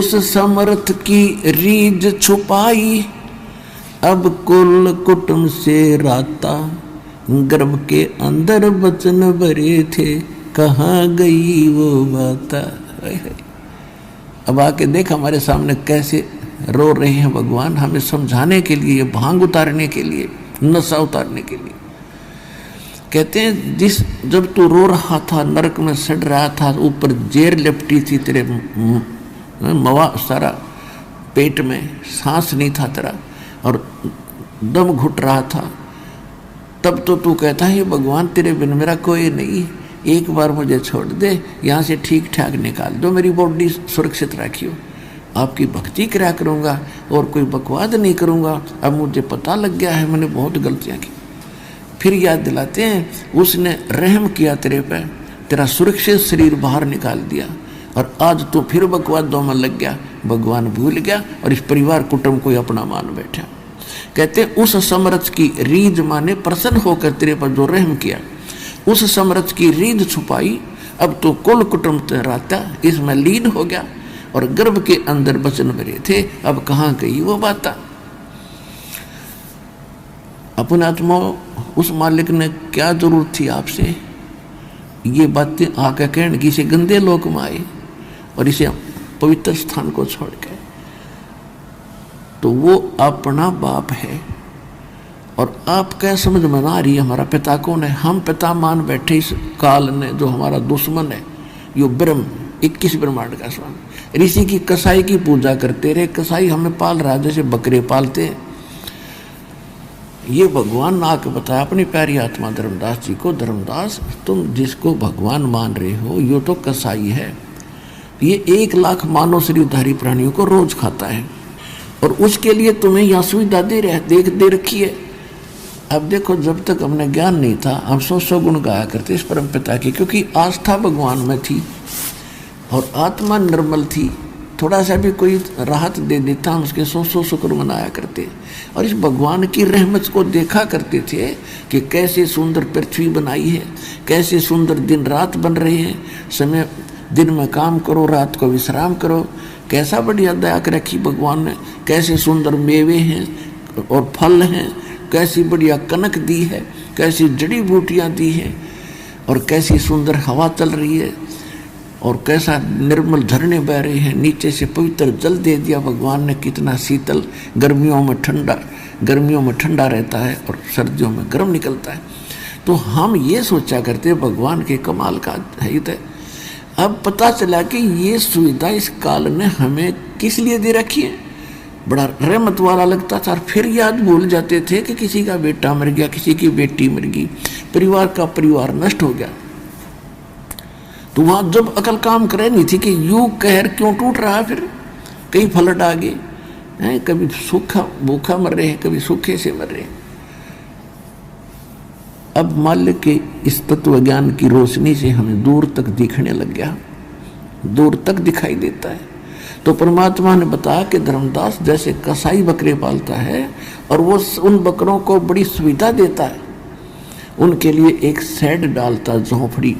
उस समर्थ की रीझ छुपाई, अब कुल कुटुंब से राता, गर्भ के अंदर बचन भरे थे, कहाँ गई वो बाता। अब आके देख हमारे सामने कैसे रो रहे हैं भगवान, हमें समझाने के लिए, भांग उतारने के लिए, नशा उतारने के लिए। कहते हैं जब तू रो रहा था, नरक में सड़ रहा था, ऊपर जेर लिपटी थी तेरे मवा सारा पेट में, सांस नहीं था तेरा और दम घुट रहा था, तब तो तू कहता है भगवान तेरे बिन मेरा कोई नहीं, एक बार मुझे छोड़ दे, यहाँ से ठीक ठाक निकाल दो, मेरी बॉडी सुरक्षित रखियो, आपकी भक्ति कराया करूँगा और कोई बकवाद नहीं करूँगा। अब मुझे पता लग गया है मैंने बहुत गलतियाँ की। फिर याद दिलाते हैं उसने रहम किया तेरे पे, तेरा सुरक्षित शरीर बाहर निकाल दिया और आज तो फिर बकवादों में लग गया। भगवान भूल गया और इस परिवार कुटुंब को अपना मान बैठा। कहते उस समर्थ की रीझ माने प्रसन्न होकर तेरे पर जो रहम किया, उस समर्थ की रीझ छुपाई, अब तो कुल कुटुंब तेराता इसमें लीन हो गया और गर्भ के अंदर बचन भरे थे, अब कहाँ गई वो बाता। अपने आत्मा उस मालिक ने क्या जरूरत थी आपसे ये बातें आकर कहने की, इसे गंदे लोक में आए और इसे पवित्र स्थान को छोड़ के, तो वो अपना बाप है और आप क्या समझ में ना आ रही है हमारा पिता कौन है। हम पिता मान बैठे इस काल ने जो हमारा दुश्मन है, यो ब्रह्म 21 ब्रह्मांड का स्वामी, ऋषि की कसाई की पूजा करते रहे, कसाई हमें पाल रहा है जैसे बकरे पालते हैं। ये भगवान ने आके बताया अपनी प्यारी आत्मा धर्मदास जी को, धर्मदास तुम जिसको भगवान मान रहे हो यो तो कसाई है, ये 1 लाख मानव शरीरधारी प्राणियों को रोज खाता है और उसके लिए तुम्हें यह सुविधा दे रखी है। अब देखो जब तक हमने ज्ञान नहीं था हम 100 गुण गाया करते इस परम पिता की, क्योंकि आस्था भगवान में थी और आत्मा निर्मल थी, थोड़ा सा भी कोई राहत दे देता हम उसके 100 शुक्र मनाया करते और इस भगवान की रहमत को देखा करते थे कि कैसे सुंदर पृथ्वी बनाई है, कैसे सुंदर दिन रात बन रहे हैं, समय दिन में काम करो रात को विश्राम करो, कैसा बढ़िया दया कर रखी भगवान ने, कैसे सुंदर मेवे हैं और फल हैं, कैसी बढ़िया कनक दी है, कैसी जड़ी बूटियाँ दी हैं और कैसी सुंदर हवा चल रही है और कैसा निर्मल झरने बह रहे हैं, नीचे से पवित्र जल दे दिया भगवान ने, कितना शीतल, गर्मियों में ठंडा रहता है और सर्दियों में गर्म निकलता है। तो हम ये सोचा करते भगवान के कमाल का है तो अब पता चला कि ये सुविधा इस काल ने हमें किस लिए दे रखी है। बड़ा रहमत वाला लगता था और फिर याद भूल जाते थे कि किसी का बेटा मर गया, किसी की बेटी मर गई, परिवार नष्ट हो गया। तो वहां जब अकल काम करे नहीं थी कि यू कहर क्यों टूट रहा, फिर कई फ्लड आ गए हैं, कभी सूखा भूखा मर रहे हैं, कभी सूखे से मर रहे हैं। अब मालिक के इस तत्व ज्ञान की रोशनी से हमें दूर तक दिखने लग गया, दूर तक दिखाई देता है। तो परमात्मा ने बताया कि धर्मदास जैसे कसाई बकरे पालता है और वो उन बकरों को बड़ी सुविधा देता है, उनके लिए एक शेड डालता, झोंपड़ी,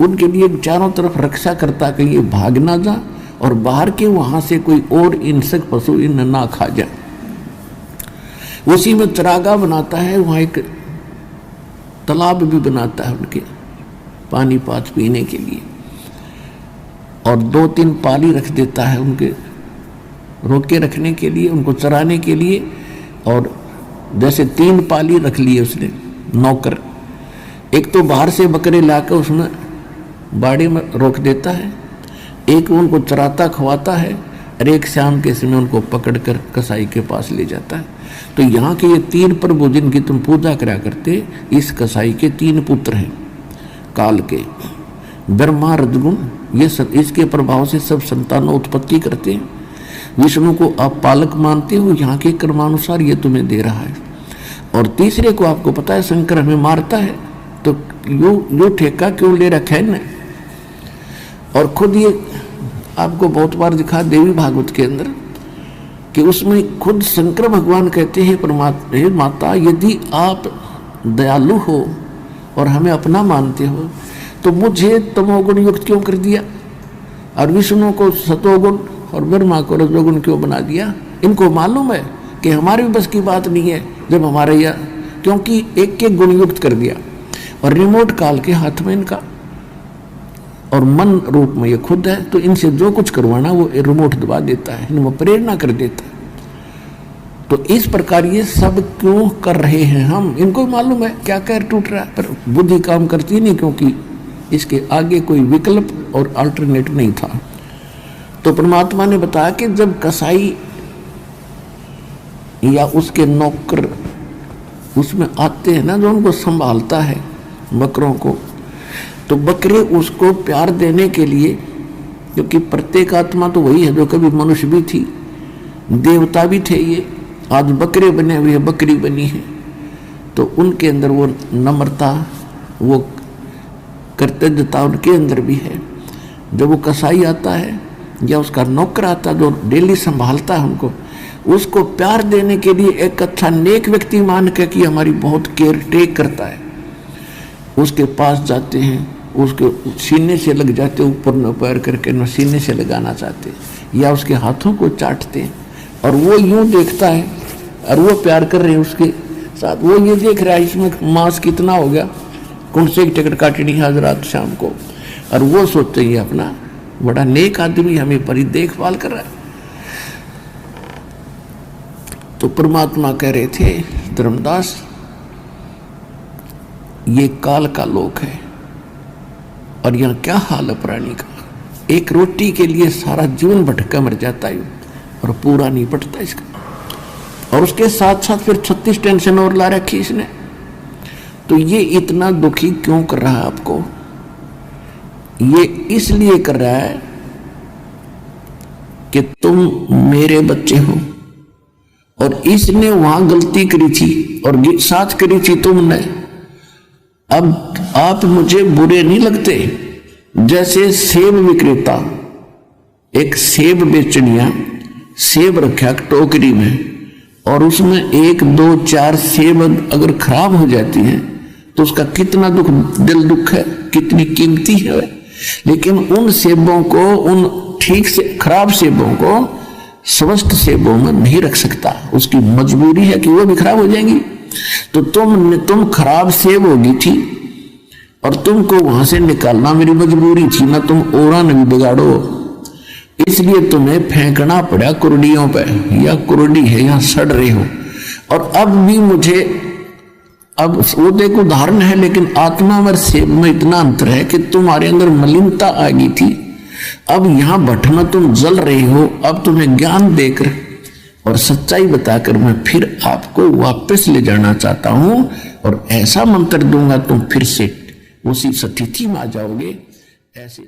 उनके लिए चारों तरफ रक्षा करता कहीं ये भाग ना जा और बाहर के वहां से कोई और हिंसक पशु इन्हें ना खा जाए। उसी में चरागाह बनाता है, वहां एक तालाब भी बनाता है उनके पानी पात पीने के लिए और 2-3 पाली रख देता है उनके रोके रखने के लिए, उनको चराने के लिए। और जैसे 3 पाली रख लिए उसने नौकर, एक तो बाहर से बकरे लाकर उसमें बाड़े में रोक देता है, एक उनको चराता खवाता है और एक शाम के समय उनको पकड़कर कसाई के पास ले जाता है। तो यहाँ के ये 3 प्रभु जिनकी तुम पूजा करा करते, इस कसाई के 3 पुत्र हैं काल के, ब्रह्मा रजगुण, ये सब इसके प्रभाव से सब संतानों उत्पत्ति करते हैं। विष्णु को आप पालक मानते हो, यहाँ के कर्मानुसार ये तुम्हें दे रहा है। और तीसरे को आपको पता है शंकर हमें मारता है, तो यो ठेका क्यों ले रखा है न। और खुद ये आपको बहुत बार दिखा देवी भागवत के अंदर कि उसमें खुद शंकर भगवान कहते हैं परमात्मा, हे माता यदि आप दयालु हो और हमें अपना मानते हो तो मुझे तमोगुण युक्त क्यों कर दिया। और विष्णु को सतोगुण और ब्रह्मा को रजोगुण क्यों बना दिया? इनको मालूम है कि हमारे भी बस की बात नहीं है जब हमारे यह, क्योंकि एक एक गुण युक्त कर दिया और रिमोट काल के हाथ में इनका, और मन रूप में ये खुद है, तो इनसे जो कुछ करवाना वो रिमोट दबा देता है, इनमें प्रेरणा कर देता है। तो इस प्रकार ये सब क्यों कर रहे हैं हम, इनको मालूम है क्या कैर टूट रहा है, पर बुद्धि काम करती नहीं, क्योंकि इसके आगे कोई विकल्प और अल्टरनेट नहीं था। तो परमात्मा ने बताया कि जब कसाई या उसके नौकर उसमें आते हैं ना, जो उनको संभालता है बकरों को, तो बकरे उसको प्यार देने के लिए, क्योंकि प्रत्येक आत्मा तो वही है जो कभी मनुष्य भी थी, देवता भी थे, ये आज बकरे बने हुए, बकरी बनी है, तो उनके अंदर वो नम्रता, वो कर्तव्यता उनके अंदर भी है। जब वो कसाई आता है या उसका नौकर आता है जो डेली संभालता है हमको, उसको प्यार देने के लिए एक अच्छा नेक व्यक्ति मान के कि हमारी बहुत केयर टेक करता है, उसके पास जाते हैं, उसके सीने से लग जाते, ऊपर न पैर करके न सीने से लगाना चाहते, या उसके हाथों को चाटते हैं, और वो यूं देखता है और वो प्यार कर रहे हैं उसके साथ, वो ये देख रहा है इसमें मांस कितना हो गया, कौन से टिकट काटनी है आज रात शाम को, और वो सोचते हैं अपना बड़ा नेक आदमी हमें बड़ी देखभाल कर रहा है। तो परमात्मा कह रहे थे धर्मदास, ये काल का लोक है और यहाँ क्या हाल है प्राणी का, एक रोटी के लिए सारा जीवन भटका मर जाता है और पूरा नहीं पटता इसका, और उसके साथ साथ फिर 36 टेंशन और ला रखी इसने। तो ये इतना दुखी क्यों कर रहा है आपको? ये इसलिए कर रहा है कि तुम मेरे बच्चे हो, और इसने वहां गलती करी थी और साथ करी थी तुमने। अब आप मुझे बुरे नहीं लगते? जैसे सेब विक्रेता एक सेब बेचनिया सेब रखा टोकरी में, और उसमें 1 2 4 सेब अगर खराब हो जाती हैं तो उसका कितना दुख, दिल दुख है, कितनी कीमती है। लेकिन उन सेबों को, उन ठीक से खराब सेबों को स्वस्थ सेबों में नहीं रख सकता, उसकी मजबूरी है कि वो भी खराब हो जाएंगी। तो तुम खराब सेब होगी थी और तुमको वहां से निकालना मेरी मजबूरी थी ना, तुम ओरा नहीं बिगाड़ो, इसलिए तुम्हें फेंकना पड़ा कुर्डियों पे, या कुर्डी है या सड़ रहे हो। और अब भी मुझे, अब वो तो एक उदाहरण है, लेकिन आत्मा और सेब में इतना अंतर है कि तुम्हारे अंदर मलिनता आ गई थी, अब यहां बैठना तुम जल रहे हो। अब तुम्हें ज्ञान देकर और सच्चाई बताकर मैं फिर आपको वापस ले जाना चाहता हूं, और ऐसा मंत्र दूंगा तुम फिर से उसी स्थिति में आ जाओगे। ऐसे